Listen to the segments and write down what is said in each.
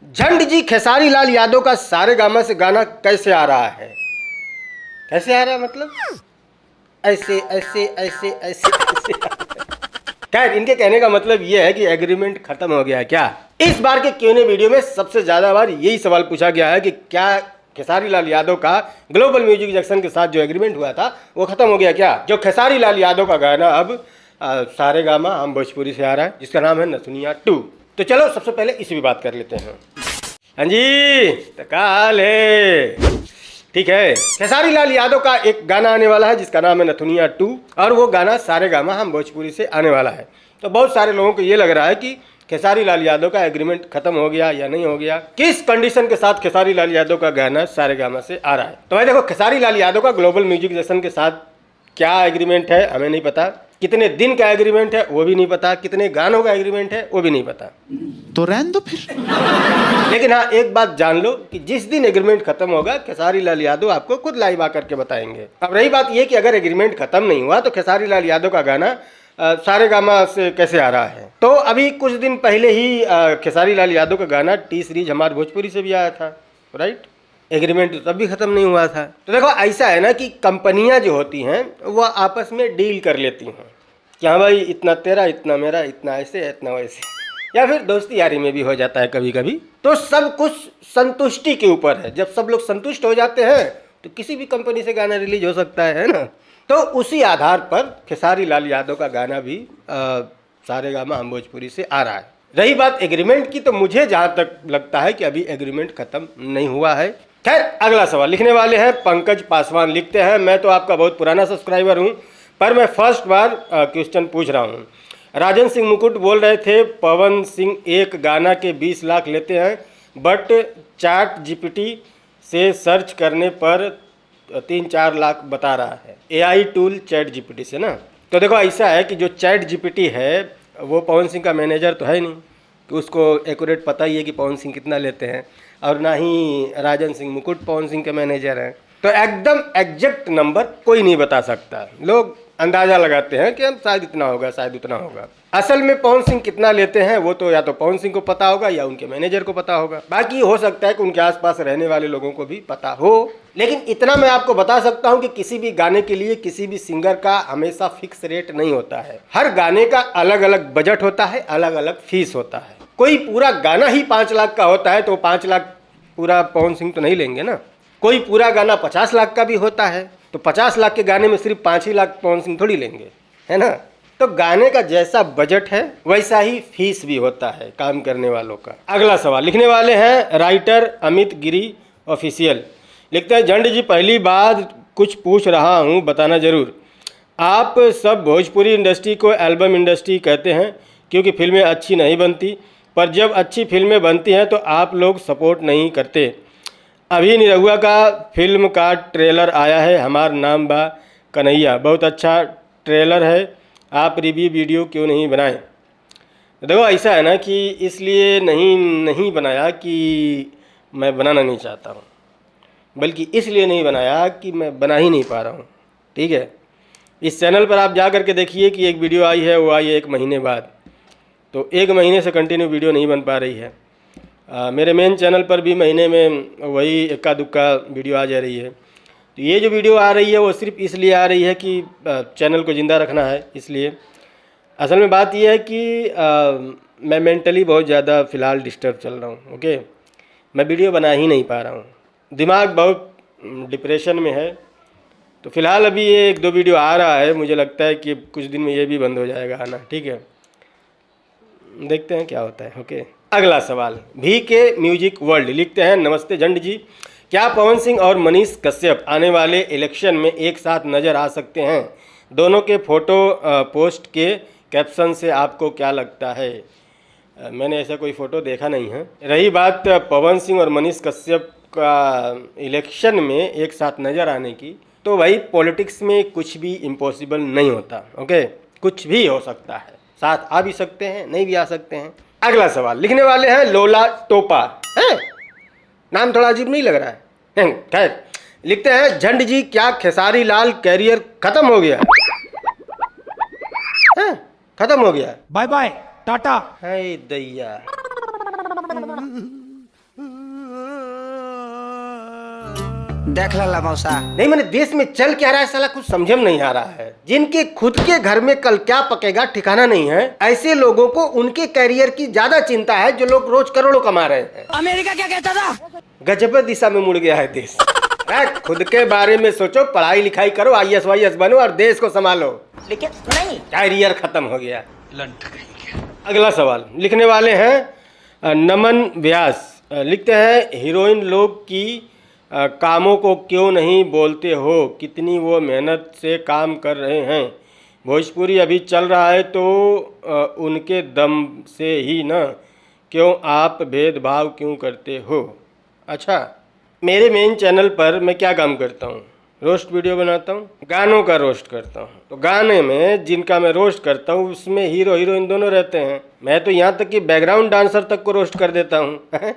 झंड जी, खेसारी लाल यादव का सारेगामा से गाना कैसे आ रहा है? कैसे आ रहा है मतलब ऐसे ऐसे ऐसे ऐसे ऐसे। खैर, इनके कहने का मतलब ये है कि एग्रीमेंट खत्म हो गया है क्या? इस बार के Q&A वीडियो में सबसे ज्यादा बार यही सवाल पूछा गया है कि क्या खेसारी लाल यादव का ग्लोबल म्यूजिक जंक्शन के साथ जो एग्रीमेंट हुआ था वो खत्म हो गया क्या? जो खेसारी लाल यादव का गाना अब सारेगामा हम भोजपुरी से आ रहा है, जिसका नाम है नथुनिया 2। तो चलो सबसे पहले इसी भी बात कर लेते हैं। हाँ जी, तो काल है। ठीक है, खेसारी लाल यादव का एक गाना आने वाला है जिसका नाम है नथुनिया 2, और वो गाना सारेगामा हम भोजपुरी से आने वाला है। तो बहुत सारे लोगों को ये लग रहा है कि खेसारी लाल यादव का एग्रीमेंट खत्म हो गया या नहीं हो गया, किस कंडीशन के साथ खेसारी लाल यादव का गाना सारेगामा से आ रहा है। तो भाई देखो, खेसारी लाल यादव का ग्लोबल म्यूजिक जंक्शन के साथ क्या एग्रीमेंट है हमें नहीं पता, कितने दिन का एग्रीमेंट है वो भी नहीं पता, कितने गानों का एग्रीमेंट है वो भी नहीं पता, तो रहने दो फिर। लेकिन हाँ एक बात जान लो कि जिस दिन एग्रीमेंट खत्म होगा खेसारी लाल यादव आपको खुद लाइव आकर के बताएंगे। अब रही बात ये कि अगर एग्रीमेंट खत्म नहीं हुआ तो खेसारी लाल यादव का गाना सारेगामा से कैसे आ रहा है? तो अभी कुछ दिन पहले ही खेसारी लाल यादव का गाना टी सीरीज हमारे भोजपुरी से भी आया था, राइट? एग्रीमेंट तब भी खत्म नहीं हुआ था। तो देखो ऐसा है ना कि कंपनियां जो होती हैं वह आपस में डील कर लेती हैं कि हाँ भाई इतना तेरा इतना मेरा, इतना ऐसे इतना वैसे, या फिर दोस्ती यारी में भी हो जाता है कभी कभी। तो सब कुछ संतुष्टि के ऊपर है। जब सब लोग संतुष्ट हो जाते हैं तो किसी भी कंपनी से गाना रिलीज हो सकता है ना। तो उसी आधार पर खेसारी लाल यादव का गाना भी सारेगामा हम भोजपुरी से आ रहा है। रही बात एग्रीमेंट की, तो मुझे जहाँ तक लगता है कि अभी एग्रीमेंट खत्म नहीं हुआ है। खैर, अगला सवाल लिखने वाले हैं पंकज पासवान। लिखते हैं, मैं तो आपका बहुत पुराना सब्सक्राइबर हूँ पर मैं फर्स्ट बार क्वेश्चन पूछ रहा हूँ। राजन सिंह मुकुट बोल रहे थे पवन सिंह एक गाना के 20 लाख लेते हैं बट चैट जीपीटी से सर्च करने पर 3-4 लाख बता रहा है। एआई टूल चैट जीपीटी से ना। तो देखो ऐसा है कि जो चैट जीपीटी है वो पवन सिंह का मैनेजर तो है नहीं कि उसको एक्यूरेट पता ही है कि पवन सिंह कितना लेते हैं, और ना ही राजन सिंह मुकुट पवन सिंह के मैनेजर हैं। तो एकदम एग्जैक्ट नंबर कोई नहीं बता सकता। लोग अंदाजा लगाते हैं कि हम शायद इतना होगा शायद उतना होगा। असल में पवन सिंह कितना लेते हैं वो तो या तो पवन सिंह को पता होगा या उनके मैनेजर को पता होगा। बाकी हो सकता है कि उनके आसपास रहने वाले लोगों को भी पता हो। लेकिन इतना मैं आपको बता सकता हूं कि किसी भी गाने के लिए किसी भी सिंगर का हमेशा फिक्स रेट नहीं होता है। हर गाने का अलग अलग बजट होता है, अलग अलग फीस होता है। कोई पूरा गाना ही 5 लाख का होता है तो 5 लाख पूरा पवन सिंह तो नहीं लेंगे ना। कोई पूरा गाना 50 लाख का भी होता है तो 50 लाख के गाने में सिर्फ 5 ही लाख पवन सिंह थोड़ी लेंगे, है ना। तो गाने का जैसा बजट है वैसा ही फीस भी होता है काम करने वालों का। अगला सवाल लिखने वाले हैं राइटर अमित गिरी ऑफिशियल। लिखते हैं, झंड जी पहली बार कुछ पूछ रहा हूँ, बताना ज़रूर। आप सब भोजपुरी इंडस्ट्री को एल्बम इंडस्ट्री कहते हैं क्योंकि फिल्में अच्छी नहीं बनती, पर जब अच्छी फिल्में बनती हैं तो आप लोग सपोर्ट नहीं करते। अभी निरहुआ का फिल्म का ट्रेलर आया है, हमार नाम बा कन्हैया, बहुत अच्छा ट्रेलर है, आप रिव्यू वीडियो क्यों नहीं बनाएं? देखो ऐसा है ना कि इसलिए नहीं बनाया कि मैं बनाना नहीं चाहता हूँ, बल्कि इसलिए नहीं बनाया कि मैं बना ही नहीं पा रहा हूँ। ठीक है, इस चैनल पर आप जा कर के देखिए कि एक वीडियो आई है, वो आई है 1 महीने बाद, तो 1 महीने से कंटिन्यू वीडियो नहीं बन पा रही है। मेरे मेन चैनल पर भी महीने में वही इक्का दुक्का वीडियो आ जा रही है। तो ये जो वीडियो आ रही है वो सिर्फ इसलिए आ रही है कि चैनल को ज़िंदा रखना है, इसलिए। असल में बात यह है कि मैं मेंटली बहुत ज़्यादा फ़िलहाल डिस्टर्ब चल रहा हूँ। ओके, मैं वीडियो बना ही नहीं पा रहा हूँ, दिमाग बहुत डिप्रेशन में है। तो फ़िलहाल अभी ये 1-2 वीडियो आ रहा है, मुझे लगता है कि कुछ दिन में ये भी बंद हो जाएगा आना। ठीक है, देखते हैं क्या होता है। ओके, अगला सवाल भी के म्यूजिक वर्ल्ड। लिखते हैं, नमस्ते झंड जी, क्या पवन सिंह और मनीष कश्यप आने वाले इलेक्शन में एक साथ नज़र आ सकते हैं? दोनों के फोटो पोस्ट के कैप्शन से आपको क्या लगता है? मैंने ऐसा कोई फ़ोटो देखा नहीं है। रही बात पवन सिंह और मनीष कश्यप का इलेक्शन में एक साथ नज़र आने की, तो भाई पॉलिटिक्स में कुछ भी इम्पॉसिबल नहीं होता। ओके, कुछ भी हो सकता है, साथ आ भी सकते हैं, नहीं भी आ सकते हैं। अगला सवाल लिखने वाले हैं लोला टोपा। है नाम थोड़ा अजीब नहीं लग रहा है? खैर, लिखते हैं, झंड जी क्या खेसारी लाल कैरियर खत्म हो गया है? खत्म हो गया, बाय बाय टाटा। है दैया। देख ला मौसा। नहीं मैंने देश में चल क्या रहा है साला कुछ समझ में नहीं आ रहा है। जिनके खुद के घर में कल क्या पकेगा ठिकाना नहीं है, ऐसे लोगों को उनके करियर की ज्यादा चिंता है जो लोग रोज करोड़ों कमा रहे हैं। अमेरिका क्या कहता था? गजब दिशा में मुड़ गया है देश। खुद के बारे में सोचो, पढ़ाई लिखाई करो, IAS वाईएस बनो और देश को संभालो, लेकिन नहीं, करियर खत्म हो गया। अगला सवाल लिखने वाले हैं नमन व्यास। लिखते हैं हीरोइन लोग की कामों को क्यों नहीं बोलते हो, कितनी वो मेहनत से काम कर रहे हैं। भोजपुरी अभी चल रहा है तो उनके दम से ही ना, क्यों आप भेदभाव क्यों करते हो। अच्छा, मेरे मेन चैनल पर मैं क्या काम करता हूँ, रोस्ट वीडियो बनाता हूँ, गानों का रोस्ट करता हूँ। तो गाने में जिनका मैं रोस्ट करता हूँ उसमें हीरो हीरोइन दोनों रहते हैं। मैं तो यहाँ तक कि बैकग्राउंड डांसर तक को रोस्ट कर देता हूँ।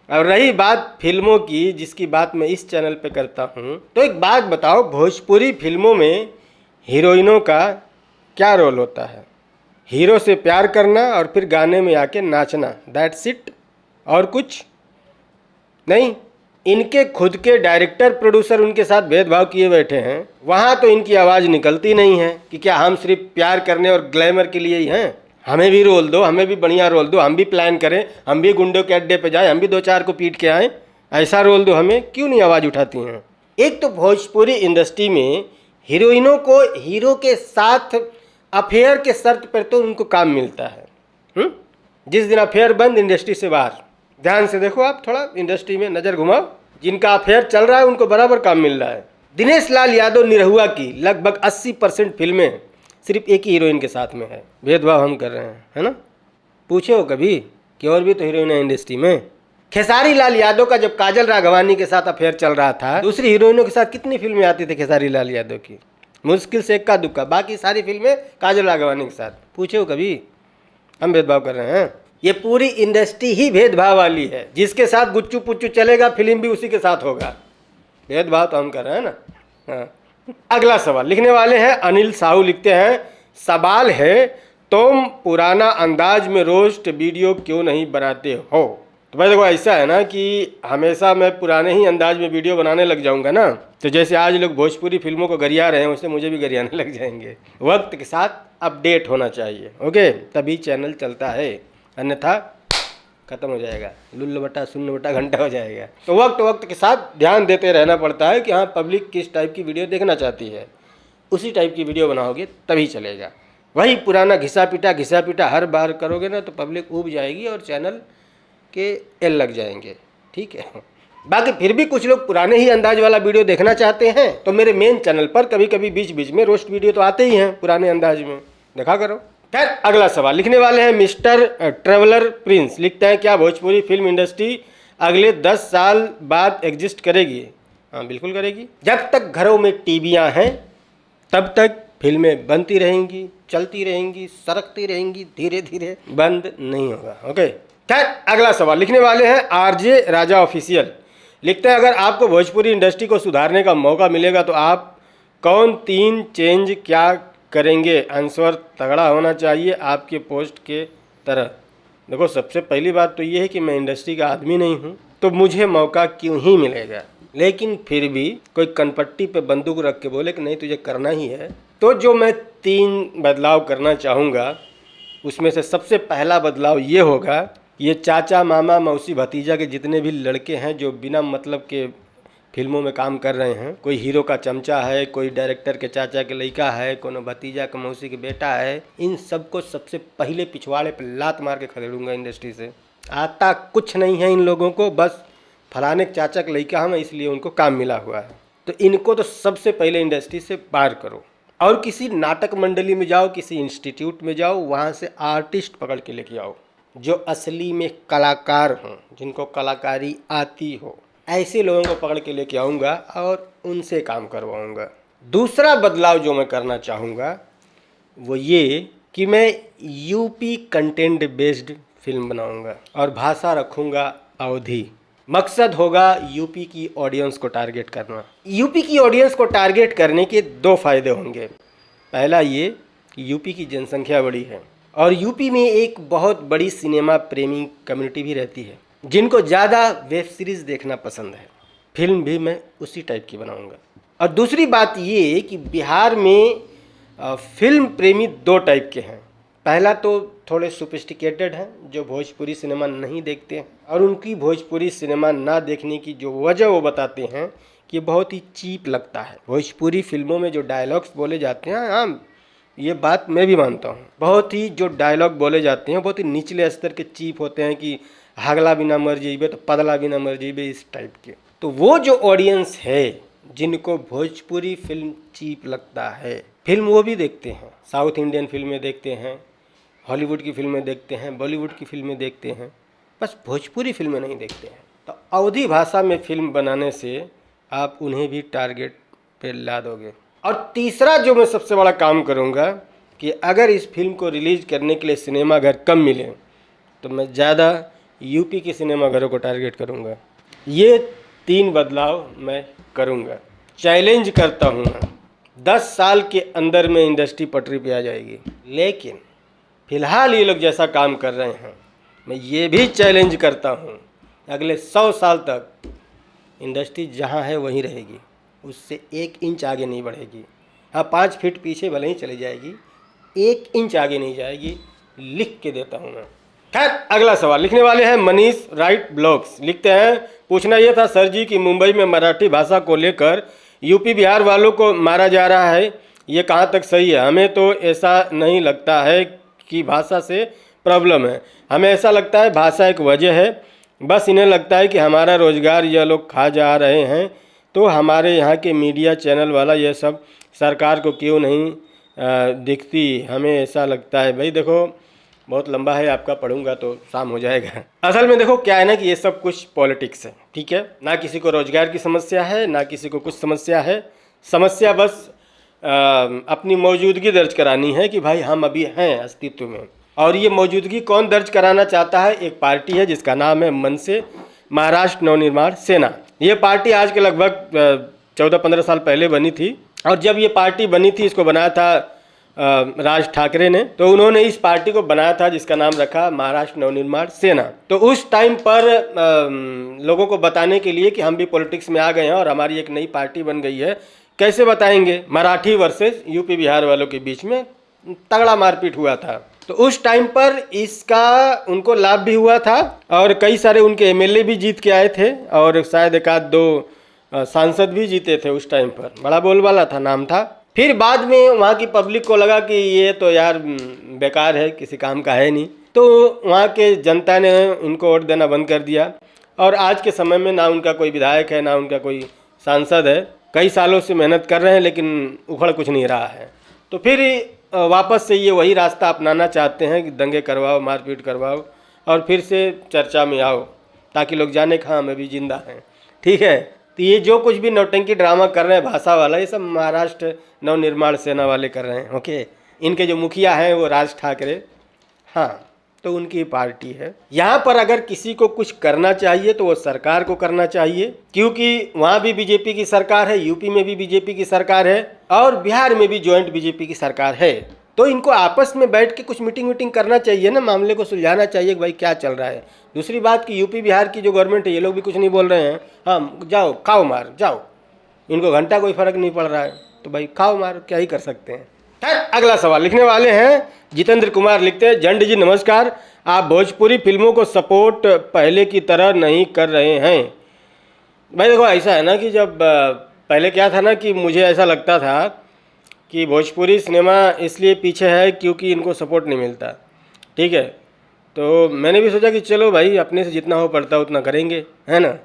और रही बात फिल्मों की, जिसकी बात मैं इस चैनल पे करता हूँ, तो एक बात बताओ, भोजपुरी फिल्मों में हीरोइनों का क्या रोल होता है? हीरो से प्यार करना और फिर गाने में आके नाचना, दैट्स इट, और कुछ नहीं। इनके खुद के डायरेक्टर प्रोड्यूसर उनके साथ भेदभाव किए बैठे हैं, वहाँ तो इनकी आवाज़ निकलती नहीं है कि क्या हम सिर्फ प्यार करने और ग्लैमर के लिए ही हैं। हमें भी रोल दो, हमें भी बढ़िया रोल दो, हम भी प्लान करें, हम भी गुंडों के अड्डे पे जाएं, हम भी 2-4 को पीट के आएँ, ऐसा रोल दो हमें। क्यों नहीं आवाज़ उठाती हैं? एक तो भोजपुरी इंडस्ट्री में हीरोइनों को हीरो के साथ अफेयर के शर्त पर तो उनको काम मिलता है। जिस दिन अफेयर बंद, इंडस्ट्री से बाहर। ध्यान से देखो आप, थोड़ा इंडस्ट्री में नज़र घुमाओ, जिनका अफेयर चल रहा है उनको बराबर काम मिल रहा है। दिनेश लाल यादव निरहुआ की लगभग 80% फिल्में सिर्फ एक ही हीरोइन के साथ में है। भेदभाव हम कर रहे हैं, है ना? पूछे हो कभी कि और भी तो हीरोइन है इंडस्ट्री में? खेसारी लाल यादव का जब काजल राघवानी के साथ अफेयर चल रहा था, दूसरी हीरोइनों के साथ कितनी फिल्में आती थी खेसारी लाल यादव की? मुश्किल से इक्का दुक्का, बाकी सारी फिल्में काजल राघवानी के साथ। पूछे हो कभी हम भेदभाव कर रहे हैं? ये पूरी इंडस्ट्री ही भेदभाव वाली है। जिसके साथ गुच्चू पुच्चू चलेगा फिल्म भी उसी के साथ होगा। भेदभाव तो हम कर रहे हैं ना। हाँ। अगला सवाल लिखने वाले हैं अनिल साहू। लिखते हैं सवाल है, तुम पुराना अंदाज में रोस्ट वीडियो क्यों नहीं बनाते हो? तो भाई देखो, ऐसा है ना कि हमेशा मैं पुराने ही अंदाज में वीडियो बनाने लग जाऊंगा ना, तो जैसे आज लोग भोजपुरी फिल्मों को गरिया रहे हैं वैसे मुझे भी गरियाने लग जाएंगे। वक्त के साथ अपडेट होना चाहिए, ओके, तभी चैनल चलता है, अन्यथा खत्म हो जाएगा, लुल्ल बटा सुन्न बटा घंटा हो जाएगा। तो वक्त के साथ ध्यान देते रहना पड़ता है कि हाँ पब्लिक किस टाइप की वीडियो देखना चाहती है, उसी टाइप की वीडियो बनाओगे तभी चलेगा। वही पुराना घिसा पीटा हर बार करोगे ना तो पब्लिक ऊब जाएगी और चैनल के एल लग जाएंगे, ठीक है। बाकी फिर भी कुछ लोग पुराने ही अंदाज वाला वीडियो देखना चाहते हैं, तो मेरे मेन चैनल पर कभी कभी बीच बीच में रोस्ट वीडियो तो आते ही हैं पुराने अंदाज में, देखा करो। खैर, अगला सवाल लिखने वाले हैं मिस्टर ट्रेवलर प्रिंस। लिखते हैं क्या भोजपुरी फिल्म इंडस्ट्री अगले 10 साल बाद एग्जिस्ट करेगी? हाँ बिल्कुल करेगी। जब तक घरों में टीवियाँ हैं तब तक फिल्में बनती रहेंगी, चलती रहेंगी, सरकती रहेंगी, धीरे धीरे बंद नहीं होगा, ओके। खैर, अगला सवाल लिखने वाले हैं आरजे राजा ऑफिशियल। लिखते हैं अगर आपको भोजपुरी इंडस्ट्री को सुधारने का मौका मिलेगा तो आप कौन 3 चेंज क्या करेंगे? आंसर तगड़ा होना चाहिए आपके पोस्ट के तरह। देखो, सबसे पहली बात तो ये है कि मैं इंडस्ट्री का आदमी नहीं हूँ, तो मुझे मौका क्यों ही मिलेगा। लेकिन फिर भी कोई कनपट्टी पे बंदूक रख के बोले कि नहीं तुझे करना ही है, तो जो मैं 3 बदलाव करना चाहूँगा उसमें से सबसे पहला बदलाव ये होगा, ये चाचा मामा मौसी भतीजा के जितने भी लड़के हैं जो बिना मतलब के फिल्मों में काम कर रहे हैं, कोई हीरो का चमचा है, कोई डायरेक्टर के चाचा के लड़का है, कोनो भतीजा का मौसी के बेटा है, इन सबको सबसे पहले पिछवाड़े पर लात मार के खदेड़ूंगा इंडस्ट्री से। आता कुछ नहीं है इन लोगों को, बस फलाने चाचा का लड़का हम इसलिए उनको काम मिला हुआ है। तो इनको तो सबसे पहले इंडस्ट्री से बाहर करो और किसी नाटक मंडली में जाओ, किसी इंस्टीट्यूट में जाओ, वहाँ से आर्टिस्ट पकड़ के लेके आओ जो असली में कलाकार हों, जिनको कलाकारी आती हो, ऐसे लोगों को पकड़ के लेके आऊँगा और उनसे काम करवाऊँगा। दूसरा बदलाव जो मैं करना चाहूँगा वो ये कि मैं यूपी कंटेंट बेस्ड फिल्म बनाऊँगा और भाषा रखूँगा अवधी। मकसद होगा यूपी की ऑडियंस को टारगेट करना। यूपी की ऑडियंस को टारगेट करने के 2 फायदे होंगे। पहला ये कि यूपी की जनसंख्या बड़ी है और यूपी में एक बहुत बड़ी सिनेमा प्रेमी कम्युनिटी भी रहती है जिनको ज़्यादा वेब सीरीज़ देखना पसंद है। फिल्म भी मैं उसी टाइप की बनाऊंगा। और दूसरी बात ये कि बिहार में फिल्म प्रेमी दो टाइप के हैं। पहला तो थोड़े सोफिस्टिकेटेड हैं जो भोजपुरी सिनेमा नहीं देखते हैं, और उनकी भोजपुरी सिनेमा ना देखने की जो वजह वो बताते हैं कि बहुत ही चीप लगता है। भोजपुरी फिल्मों में जो डायलॉग्स बोले जाते हैं, हाँ ये बात मैं भी मानता हूँ, बहुत ही जो डायलॉग बोले जाते हैं बहुत ही निचले स्तर के चीप होते हैं कि हगला भी ना मर जाइबे तो पदला भी ना मर जाइबे, इस टाइप के। तो वो जो ऑडियंस है जिनको भोजपुरी फिल्म चीप लगता है, फिल्म वो भी देखते हैं, साउथ इंडियन फिल्में देखते हैं, हॉलीवुड की फिल्में देखते हैं, बॉलीवुड की फिल्में देखते हैं, बस भोजपुरी फिल्में नहीं देखते हैं। तो अवधी भाषा में फिल्म बनाने से आप उन्हें भी टारगेट पे ला दोगे। और तीसरा जो मैं सबसे बड़ा काम करूँगा कि अगर इस फिल्म को रिलीज़ करने के लिए सिनेमाघर कम मिले तो मैं ज़्यादा यूपी के सिनेमाघरों को टारगेट करूँगा। ये 3 बदलाव मैं करूँगा। चैलेंज करता हूँ मैं, 10 साल के अंदर में इंडस्ट्री पटरी पे आ जाएगी। लेकिन फ़िलहाल ये लोग जैसा काम कर रहे हैं, मैं ये भी चैलेंज करता हूँ अगले 100 साल तक इंडस्ट्री जहाँ है वहीं रहेगी, उससे 1 इंच आगे नहीं बढ़ेगी। हाँ 5 फीट पीछे भले ही चली जाएगी, 1 इंच आगे नहीं जाएगी, लिख के देता हूँ मैं। खैर अगला सवाल लिखने वाले हैं मनीष राइट ब्लॉग्स। लिखते हैं, पूछना यह था सर जी कि मुंबई में मराठी भाषा को लेकर यूपी बिहार वालों को मारा जा रहा है, ये कहाँ तक सही है? हमें तो ऐसा नहीं लगता है कि भाषा से प्रॉब्लम है, हमें ऐसा लगता है भाषा एक वजह है, बस इन्हें लगता है कि हमारा रोज़गार यह लोग खा जा रहे हैं। तो हमारे यहाँ के मीडिया चैनल वाला यह सब सरकार को क्यों नहीं दिखती, हमें ऐसा लगता है। भाई देखो बहुत लंबा है आपका, पढ़ूंगा तो शाम हो जाएगा। असल में देखो क्या है ना कि ये सब कुछ पॉलिटिक्स है, ठीक है, ना किसी को रोजगार की समस्या है, ना किसी को कुछ समस्या है। समस्या बस अपनी मौजूदगी दर्ज करानी है कि भाई हम अभी हैं अस्तित्व में। और ये मौजूदगी कौन दर्ज कराना चाहता है? एक पार्टी है जिसका नाम है मनसे, महाराष्ट्र नवनिर्माण सेना। ये पार्टी आज के लगभग 14-15 साल पहले बनी थी, और जब ये पार्टी बनी थी इसको बनाया था राज ठाकरे ने। तो उन्होंने इस पार्टी को बनाया था जिसका नाम रखा महाराष्ट्र नवनिर्माण सेना। तो उस टाइम पर लोगों को बताने के लिए कि हम भी पॉलिटिक्स में आ गए हैं और हमारी एक नई पार्टी बन गई है, कैसे बताएंगे? मराठी वर्सेस यूपी बिहार वालों के बीच में तगड़ा मारपीट हुआ था। तो उस टाइम पर इसका उनको लाभ भी हुआ था, और कई सारे उनके एमएलए भी जीत के आए थे, और शायद 1-2 सांसद भी जीते थे। उस टाइम पर बड़ा बोलबाला था, नाम था। फिर बाद में वहाँ की पब्लिक को लगा कि ये तो यार बेकार है, किसी काम का है नहीं, तो वहाँ के जनता ने इनको वोट देना बंद कर दिया। और आज के समय में ना उनका कोई विधायक है, ना उनका कोई सांसद है। कई सालों से मेहनत कर रहे हैं लेकिन उखड़ कुछ नहीं रहा है। तो फिर वापस से ये वही रास्ता अपनाना चाहते हैं कि दंगे करवाओ, मारपीट करवाओ, और फिर से चर्चा में आओ, ताकि लोग जाने कि हाँ हम अभी जिंदा हैं, ठीक है। तो ये जो कुछ भी नौटंकी ड्रामा कर रहे हैं भाषा वाला, ये सब महाराष्ट्र नवनिर्माण सेना वाले कर रहे हैं, ओके। इनके जो मुखिया हैं वो राज ठाकरे, हाँ, तो उनकी पार्टी है। यहाँ पर अगर किसी को कुछ करना चाहिए तो वो सरकार को करना चाहिए, क्योंकि वहाँ भी बीजेपी की सरकार है, यूपी में भी बीजेपी की सरकार है, और बिहार में भी जॉइंट बीजेपी की सरकार है। तो इनको आपस में बैठ के कुछ मीटिंग करना चाहिए ना, मामले को सुलझाना चाहिए कि भाई क्या चल रहा है। दूसरी बात कि यूपी बिहार की जो गवर्नमेंट है ये लोग भी कुछ नहीं बोल रहे हैं, हाँ जाओ खाओ मार जाओ, इनको घंटा कोई फर्क नहीं पड़ रहा है, तो भाई खाओ मार, क्या ही कर सकते हैं। खैर अगला सवाल लिखने वाले हैं जितेंद्र कुमार। लिखते हैं, जंड जी नमस्कार, आप भोजपुरी फिल्मों को सपोर्ट पहले की तरह नहीं कर रहे हैं। भाई देखो ऐसा है ना कि जब पहले क्या था ना कि मुझे ऐसा लगता था कि भोजपुरी सिनेमा इसलिए पीछे है क्योंकि इनको सपोर्ट नहीं मिलता, ठीक है। तो मैंने भी सोचा कि चलो भाई अपने से जितना हो पड़ता उतना करेंगे, है ना,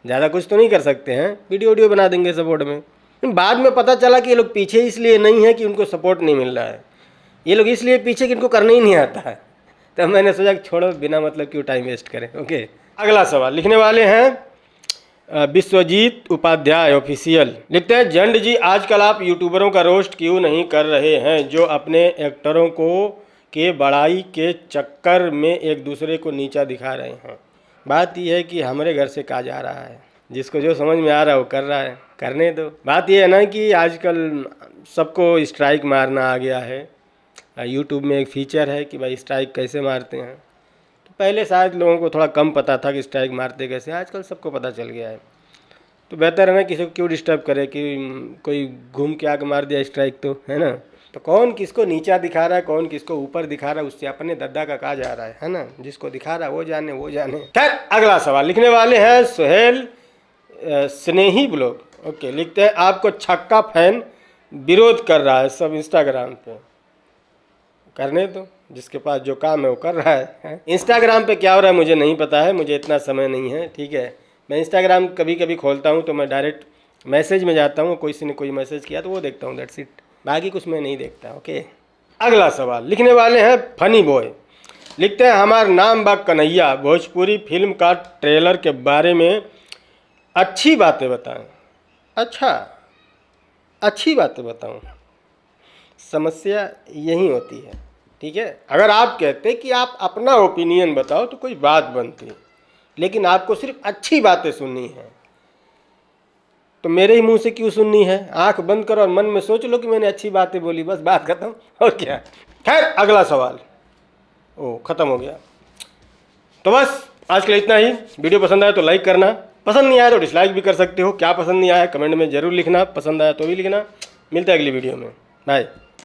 ज़्यादा कुछ तो नहीं कर सकते हैं, वीडियो बना देंगे सपोर्ट में। बाद में पता चला कि ये लोग पीछे इसलिए नहीं है कि उनको सपोर्ट नहीं मिल रहा है, ये लोग इसलिए पीछे कि इनको करना ही नहीं आता है। तो मैंने सोचा कि छोड़ो, बिना मतलब क्यों टाइम वेस्ट करें, ओके। अगला सवाल लिखने वाले हैं विश्वजीत उपाध्याय ऑफिशियल। लिखते हैं, जंड जी आजकल आप यूट्यूबरों का रोस्ट क्यों नहीं कर रहे हैं जो अपने एक्टरों को के बड़ाई के चक्कर में एक दूसरे को नीचा दिखा रहे हैं। बात यह है कि हमारे घर से कहा जा रहा है, जिसको जो समझ में आ रहा है वो कर रहा है, करने दो। बात यह है ना कि आजकल सबको स्ट्राइक मारना आ गया है। यूट्यूब में एक फीचर है कि भाई स्ट्राइक कैसे मारते हैं। तो पहले शायद लोगों को थोड़ा कम पता था कि स्ट्राइक मारते कैसे, आजकल सबको पता चल गया है। तो बेहतर है ना, किसी को क्यों डिस्टर्ब करे कि कोई घूम के आके मार दिया स्ट्राइक, तो है ना। तो कौन किसको नीचा दिखा रहा है, कौन किसको ऊपर दिखा रहा है, उससे अपने दद्दा का कहा जा रहा है ना। जिसको दिखा रहा है वो जाने, वो जाने। खैर, अगला सवाल लिखने वाले हैं सुहेल स्नेही ब्लॉग। ओके, लिखते हैं आपको छक्का फैन विरोध कर रहा है सब इंस्टाग्राम पे। करने दो, जिसके पास जो काम है वो कर रहा है। इंस्टाग्राम पे क्या हो रहा है मुझे नहीं पता है, मुझे इतना समय नहीं है, ठीक है। मैं इंस्टाग्राम कभी कभी खोलता हूँ तो मैं डायरेक्ट मैसेज में जाता हूँ, किसी ने कोई मैसेज किया तो वो देखता हूँ, दैट्स इट, बाकी कुछ मैं नहीं देखता। ओके, अगला सवाल लिखने वाले हैं फनी बॉय। लिखते हैं हमारा नाम बा कन्हैया, भोजपुरी फिल्म का ट्रेलर के बारे में अच्छी बातें बताएं। अच्छा, अच्छी बातें बताऊं, समस्या यही होती है, ठीक है। अगर आप कहते कि आप अपना ओपिनियन बताओ तो कोई बात बनती, लेकिन आपको सिर्फ अच्छी बातें सुननी है, तो मेरे ही मुंह से क्यों सुननी है। आंख बंद करो और मन में सोच लो कि मैंने अच्छी बातें बोली, बस बात खत्म, और क्या। खैर, अगला सवाल, ओ खत्म हो गया। तो बस आज के लिए इतना ही। वीडियो पसंद आया तो लाइक करना, पसंद नहीं आया तो डिसलाइक भी कर सकते हो। क्या पसंद नहीं आया कमेंट में जरूर लिखना, पसंद आया तो भी लिखना। मिलता है अगली वीडियो में, बाय।